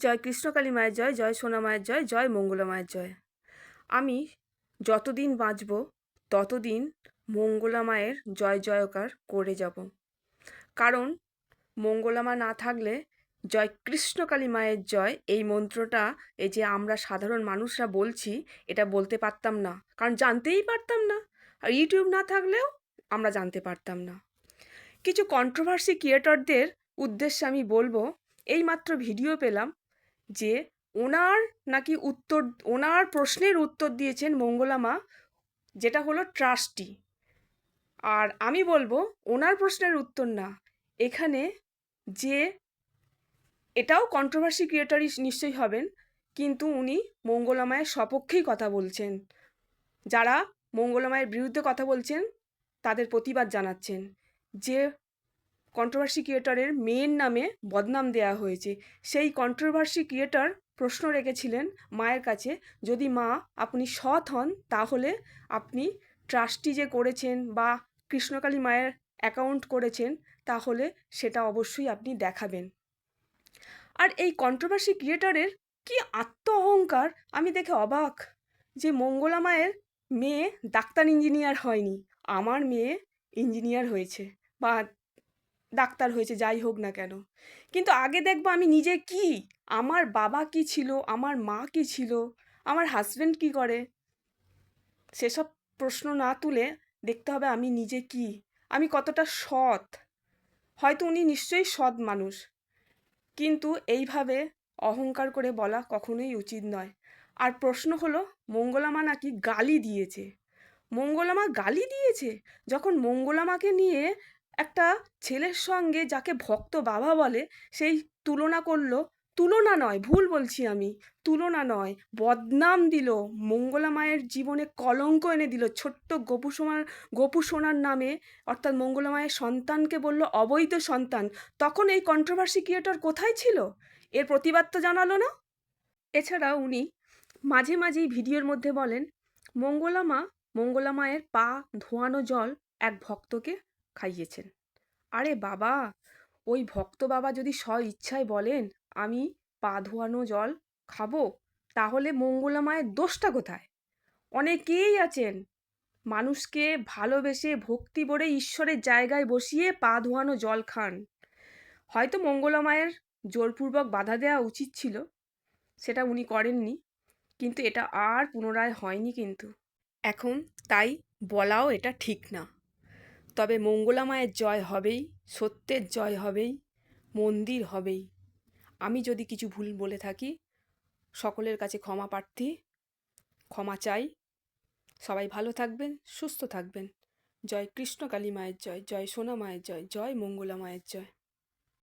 জয় কৃষ্ণকালী মায়ের জয়, জয় সোনা মায়ের জয়, জয় মঙ্গলা মায়ের জয়। আমি যতদিন বাঁচব ততদিন মঙ্গলা মায়ের জয় জয়কার করে যাব। কারণ মঙ্গলা মা না থাকলে জয় কৃষ্ণকালী মায়ের জয় এই মন্ত্রটা এই যে আমরা সাধারণ মানুষরা বলছি, এটা বলতে পারতাম না, কারণ জানতেই পারতাম না। আর ইউটিউব না থাকলেও আমরা জানতে পারতাম না। কিছু কন্ট্রোভার্সি ক্রিয়েটরদের উদ্দেশ্যে আমি বলবো, এইমাত্র ভিডিও পেলাম যে ওনার নাকি ওনার প্রশ্নের উত্তর দিয়েছেন মঙ্গলা মা, যেটা হলো ট্রাস্টি। আর আমি বলবো ওনার প্রশ্নের উত্তর না, এখানে যে এটাও কন্ট্রোভার্সি ক্রিয়েটরই নিশ্চয়ই হবেন, কিন্তু উনি মঙ্গলা মায়ের সপক্ষেই কথা বলছেন। যারা মঙ্গলা মায়ের বিরুদ্ধে কথা বলছেন তাদের প্রতিবাদ জানাচ্ছেন যে কন্ট্রোভার্সি ক্রিয়েটরের মেয়ের নামে বদনাম দেয়া হয়েছে। সেই কন্ট্রোভার্সি ক্রিয়েটর প্রশ্ন রেখেছিলেন মায়ের কাছে, যদি মা আপনি সৎ হন তাহলে আপনি ট্রাস্টি যে করেছেন বা কৃষ্ণকালী মায়ের অ্যাকাউন্ট করেছেন তাহলে সেটা অবশ্যই আপনি দেখাবেন। আর এই কন্ট্রোভার্সি ক্রিয়েটরের কি আত্ম অহংকার, আমি দেখে অবাক যে মঙ্গলা মায়ের মেয়ে ডাক্তার ইঞ্জিনিয়ার হয়নি, আমার মেয়ে ইঞ্জিনিয়ার হয়েছে বা ডাক্তার হয়েছে, যাই হোক না কেন। কিন্তু আগে দেখবো আমি নিজে কি, আমার বাবা কি ছিল, আমার মা কি ছিল, আমার হাজব্যান্ড কি করে, সেসব প্রশ্ন না তুলে দেখতে হবে আমি নিজে কি, আমি কতটা সৎ। হয়তো উনি নিশ্চয়ই সৎ মানুষ, কিন্তু এইভাবে অহংকার করে বলা কখনোই উচিত নয়। আর প্রশ্ন হলো মঙ্গলা মা নাকি গালি দিয়েছে। মঙ্গলা মা গালি দিয়েছে? যখন মঙ্গলা মাকে নিয়ে একটা ছেলের সঙ্গে যাকে ভক্ত বাবা বলে সেই তুলনা করলো, তুলনা নয়, ভুল বলছি আমি, তুলনা নয়, বদনাম দিল, মঙ্গলা মায়ের জীবনে কলঙ্ক এনে দিল। ছোট্ট গোপু সোনার নামে, অর্থাৎ মঙ্গলা মায়ের সন্তানকে বলল অবৈধ সন্তান। তখন এই কন্ট্রোভার্সি ক্রিয়েটর কোথায় ছিল? এর প্রতিবাদ তো জানালো না। এছাড়া উনি মাঝে মাঝেই ভিডিওর মধ্যে বলেন মঙ্গলা মায়ের পা ধোয়ানো জল এক ভক্তকে খাইয়েছেন। আরে বাবা, ওই ভক্ত বাবা যদি স্ব ইচ্ছায় বলেন আমি পা ধোয়ানো জল খাবো, তাহলে মঙ্গলা মায়ের দোষটা কোথায়? অনেকেই আছেন মানুষকে ভালোবেসে ভক্তি ভরে ঈশ্বরের জায়গায় বসিয়ে পা ধোয়ানো জল খান। হয়তো মঙ্গলা মায়ের জোরপূর্বক বাধা দেওয়া উচিত ছিল, সেটা উনি করেননি, কিন্তু এটা আর পুনরায় হয়নি কিন্তু এখন, তাই বলাও এটা ঠিক না। তবে মঙ্গলা মায়ের জয় হবেই, সত্যের জয় হবেই, মন্দির হবেই। আমি যদি কিছু ভুল বলে থাকি সকলের কাছে ক্ষমা প্রার্থী, ক্ষমা চাই। সবাই ভালো থাকবেন, সুস্থ থাকবেন। জয় কৃষ্ণকালী মায়ের জয়, জয় সোনা মায়ের জয়, জয় মঙ্গলা মায়ের জয়।